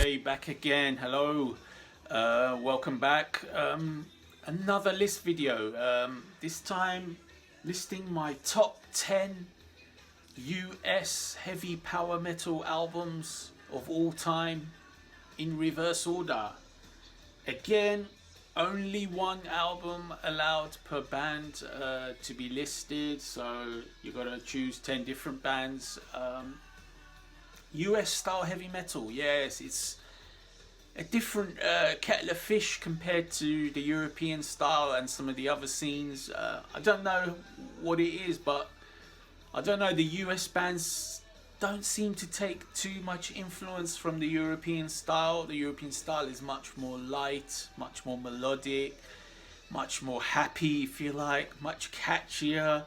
Okay, back again. Hello, welcome back. Another list video. This time listing my top 10 US heavy power metal albums of all time in reverse order. Again, only one album allowed per band to be listed, so you gotta choose 10 different bands. US style heavy metal, yes, it's a different kettle of fish compared to the European style and some of the other scenes. I don't know what it is, but I don't know, the US bands don't seem to take too much influence from the European style. The European style is much more light, much more melodic, much more happy, if you like, much catchier.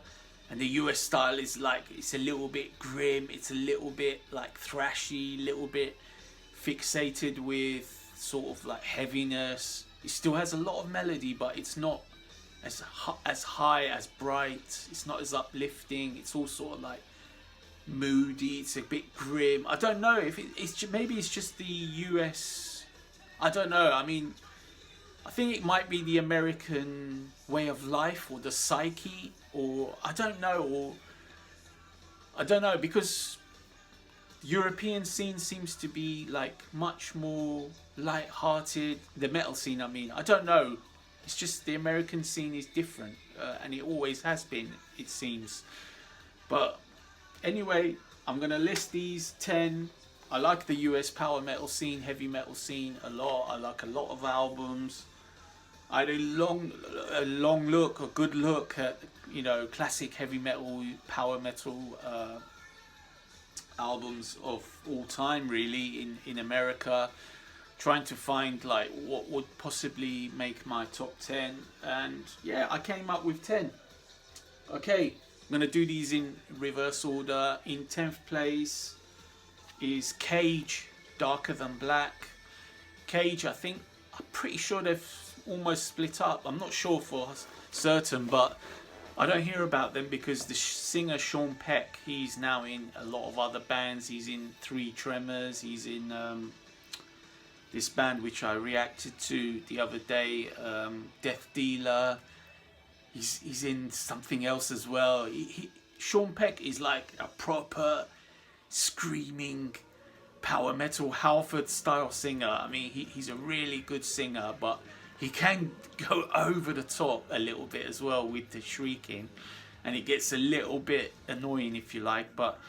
And the US style is like, it's a little bit grim, it's a little bit like thrashy, little bit fixated with sort of like heaviness. It still has a lot of melody, but it's not as high, as bright. It's not as uplifting. It's all sort of like moody. It's a bit grim. I don't know if it's maybe it's just the US. I don't know. I mean, I think it might be the American way of life or the psyche, or I don't know, because European scene seems to be like much more light-hearted. The metal scene, I mean, I don't know. It's just the American scene is different, and it always has been, it seems. But anyway, I'm gonna list these 10. I like the US power metal scene, heavy metal scene a lot. I like a lot of albums. I had a good look at, you know, classic heavy metal, power metal albums of all time, really, in America. Trying to find like what would possibly make my top 10, and yeah, I came up with 10. Okay, I'm gonna do these in reverse order. In 10th place is Cage, Darker Than Black. Cage, I'm pretty sure they've almost split up. I'm not sure for certain, but I don't hear about them because the singer Sean Peck, he's now in a lot of other bands. He's in Three Tremors, he's in this band which I reacted to the other day, Death Dealer. He's in something else as well. Sean Peck is like a proper screaming power metal Halford style singer. I mean, he's a really good singer, but he can go over the top a little bit as well with the shrieking, and it gets a little bit annoying, if you like. But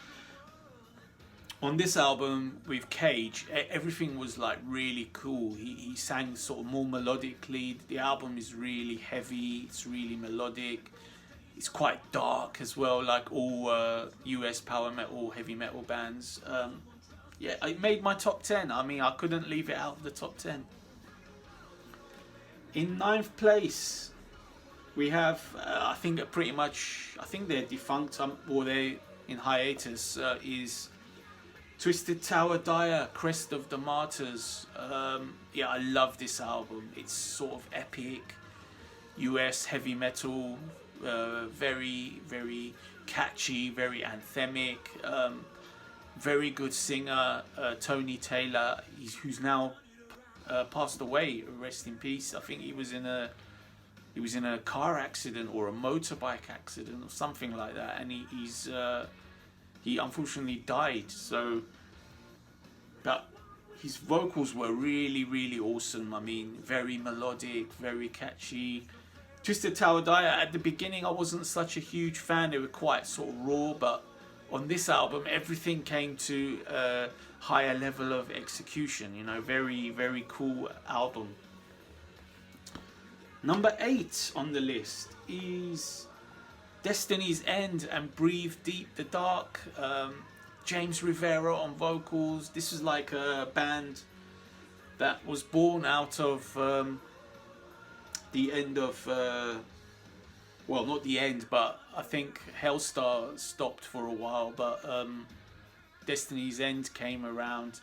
on this album with Cage, everything was like really cool. He sang sort of more melodically. The album is really heavy, it's really melodic, it's quite dark as well, like all US power metal, heavy metal bands. Yeah, it made my top 10. I mean, I couldn't leave it out of the top 10. In 9th place, we have, I think they're defunct, or they're in hiatus, is Twisted Tower Dire, Crest of the Martyrs. Yeah, I love this album. It's sort of epic, US heavy metal, very, very catchy, very anthemic, very good singer, Tony Taylor, who's now passed away, rest in peace. I think he was in a car accident or a motorbike accident or something like that, and he unfortunately died. So, but his vocals were really, really awesome. I mean, very melodic, very catchy. Twisted Tower Dire, at the beginning I wasn't such a huge fan. They were quite sort of raw, but on this album everything came to a higher level of execution, you know. Very, very cool album. Number 8 on the list is Destiny's End and Breathe Deep the Dark. James Rivera on vocals. This is like a band that was born out of the end of well, not the end, but I think Hellstar stopped for a while, but Destiny's End came around,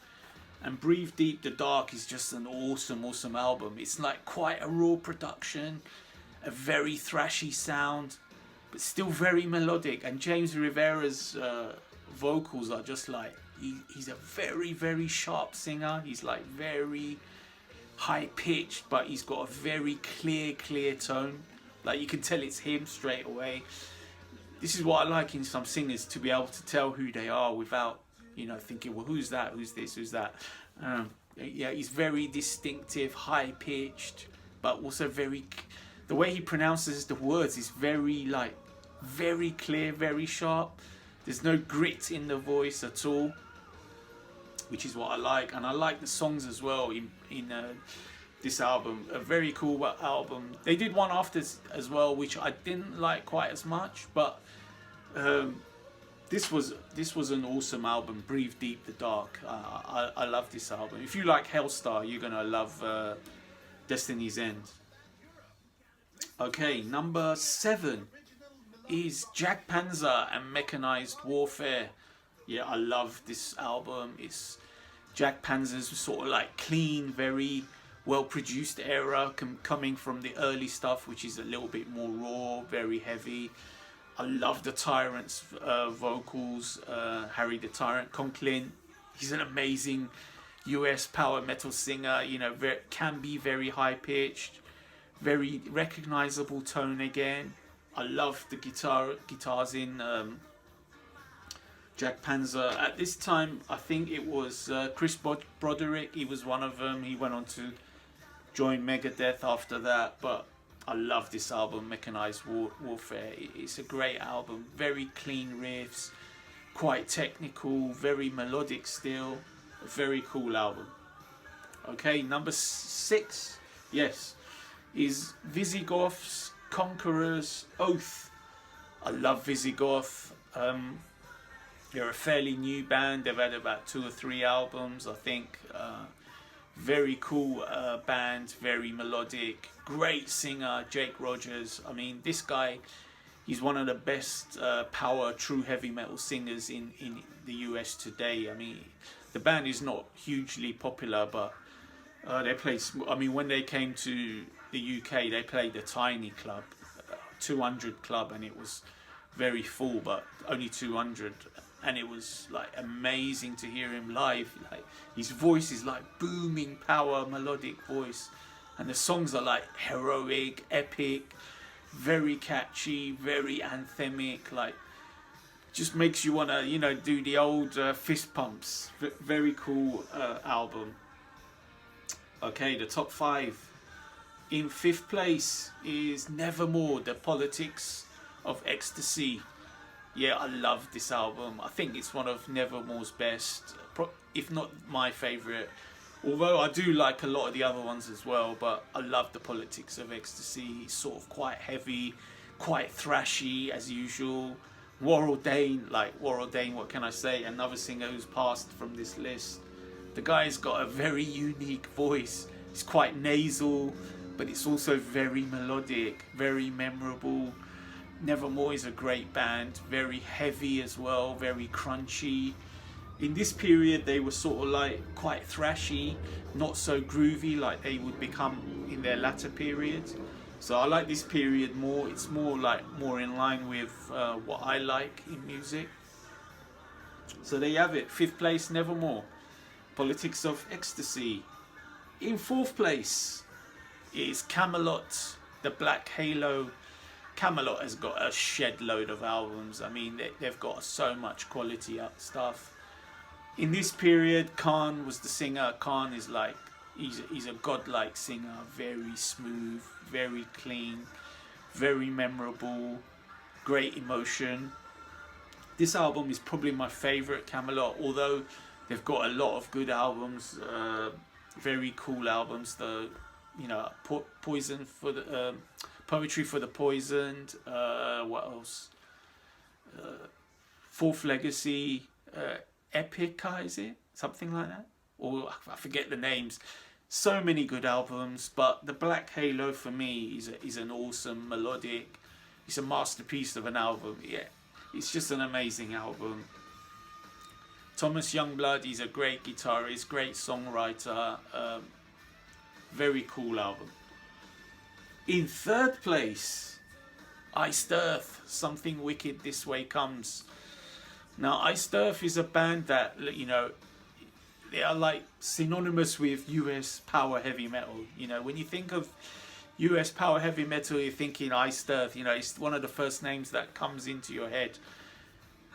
and Breathe Deep the Dark is just an awesome album. It's like quite a raw production, a very thrashy sound, but still very melodic, and James Rivera's vocals are just like he's a very, very sharp singer. He's like very high pitched, but he's got a very clear tone. Like you can tell it's him straight away. This is what I like in some singers, to be able to tell who they are without, you know, thinking, well, who's that? Who's this? Who's that? Yeah, he's very distinctive, high pitched, but also very. The way he pronounces the words is very like very clear, very sharp. There's no grit in the voice at all, which is what I like. And I like the songs as well in this album. A very cool album. They did one after as well, which I didn't like quite as much, but this was an awesome album. Breathe Deep the Dark. I love this album. If you like Hellstar, you're gonna love Destiny's End. Okay, number 7 is Jack Panzer and Mechanized Warfare. Yeah, I love this album. It's Jack Panzer's sort of like clean, very well produced era, coming from the early stuff, which is a little bit more raw, very heavy. I love the Tyrant's vocals. Harry the Tyrant Conklin, he's an amazing US power metal singer. You know, can be very high pitched, very recognizable tone again. I love the guitars in Jack Panzer. At this time, I think it was Chris Broderick. He was one of them. He went on to join Megadeth after that. But I love this album, Mechanized Warfare. It's a great album. Very clean riffs, quite technical, very melodic still. A very cool album. Okay, number 6, yes, is Visigoth's Conqueror's Oath. I love Visigoth. They're a fairly new band. They've had about 2 or 3 albums, I think. Very cool band, very melodic, great singer, Jake Rogers. I mean, this guy, he's one of the best power true heavy metal singers in the US today. I mean, the band is not hugely popular, but they play. I mean, when they came to the UK, they played a tiny club, 200 club, and it was very full, but only 200. And it was like amazing to hear him live. Like his voice is like booming power melodic voice, and the songs are like heroic, epic, very catchy, very anthemic. Like just makes you wanna, you know, do the old fist pumps. Very cool album. Okay, the top 5. In 5th place is Nevermore, The Politics of Ecstasy. Yeah, I love this album. I think it's one of Nevermore's best, if not my favourite. Although I do like a lot of the other ones as well, but I love The Politics of Ecstasy. It's sort of quite heavy, quite thrashy as usual. Warrell Dane, what can I say? Another singer who's passed from this list. The guy's got a very unique voice. It's quite nasal, but it's also very melodic, very memorable. Nevermore is a great band, very heavy as well, very crunchy. In this period they were sort of like quite thrashy, not so groovy like they would become in their latter periods. So I like this period more. It's more in line with what I like in music. So there you have it. 5th place, Nevermore, Politics of Ecstasy. In 4th place is Camelot, The Black Halo. Camelot has got a shed load of albums. I mean, they've got so much quality stuff. In this period, Khan was the singer. Khan is like, he's a godlike singer, very smooth, very clean, very memorable, great emotion. This album is probably my favourite Camelot, although they've got a lot of good albums, very cool albums. The, you know, Poison for the Poetry for the Poisoned. What else? Fourth Legacy, Epica, is it? Something like that? Or I forget the names. So many good albums, but The Black Halo for me is an awesome melodic. It's a masterpiece of an album. Yeah, it's just an amazing album. Thomas Youngblood, he's a great guitarist, great songwriter. Very cool album. In 3rd place, Icestuff, Something Wicked This Way Comes. Now, Icestuff is a band that, you know, they are like synonymous with US power heavy metal. You know, when you think of US power heavy metal, you're thinking Icestuff. You know, it's one of the first names that comes into your head.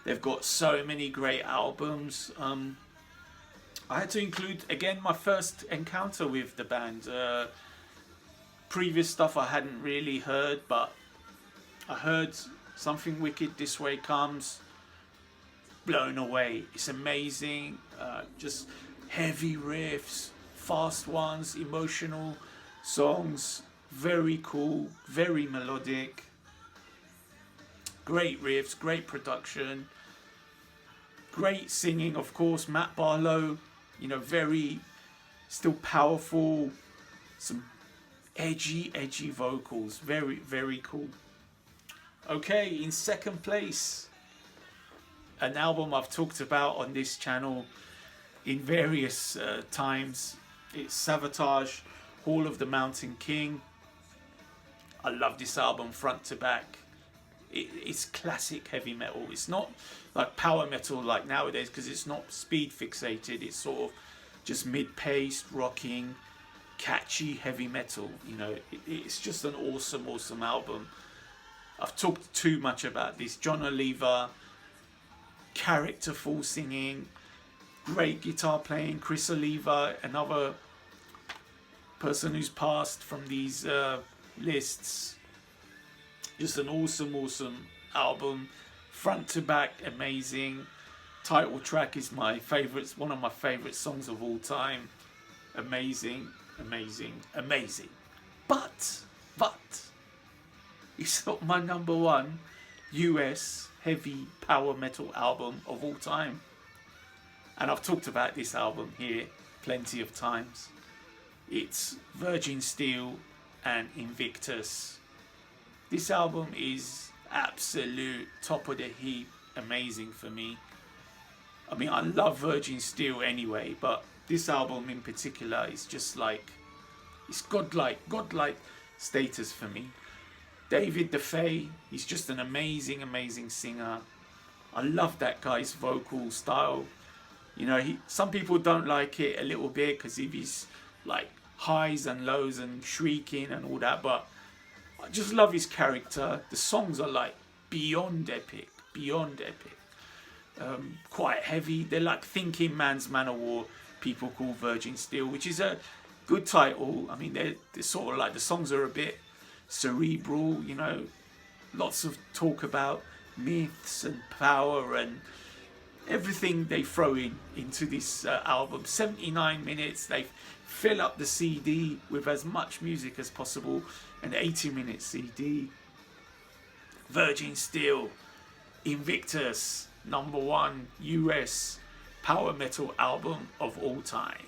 They've got so many great albums. I had to include, again, my first encounter with the band. Previous stuff I hadn't really heard, but I heard Something Wicked This Way Comes. Blown away. It's amazing. Just heavy riffs, fast ones, emotional songs. Very cool, very melodic. Great riffs, great production. Great singing, of course. Matt Barlow, you know, very still powerful. Some edgy vocals. Very, very cool. Okay, in second place, an album I've talked about on this channel in various times. It's Sabotage, Hall of the Mountain King. I love this album front to back. It's classic heavy metal. It's not like power metal like nowadays, because it's not speed fixated. It's sort of just mid-paced, rocking, catchy heavy metal. You know, it's just an awesome album. I've talked too much about this. John Oliver, characterful singing, great guitar playing. Chris Oliva, another person who's passed from these lists. Just an awesome album, front to back, amazing. Title track is my favorite, one of my favorite songs of all time. Amazing. But it's not my number one US heavy power metal album of all time. And I've talked about this album here plenty of times. It's Virgin Steel and Invictus. This album is absolute top of the heap, amazing for me. I mean, I love Virgin Steel anyway, but this album in particular is just like, it's godlike status for me. David DeFay, he's just an amazing singer. I love that guy's vocal style. You know, some people don't like it a little bit because of his like highs and lows and shrieking and all that, but I just love his character. The songs are like beyond epic. Quite heavy. They're like Thinking Man's Manowar, people call Virgin Steel, which is a good title. I mean, they're sort of like, the songs are a bit cerebral, you know, lots of talk about myths and power and everything they throw into this album. 79 minutes. They fill up the CD with as much music as possible. An 80-minute CD. Virgin Steel, Invictus, #1 US power metal album of all time.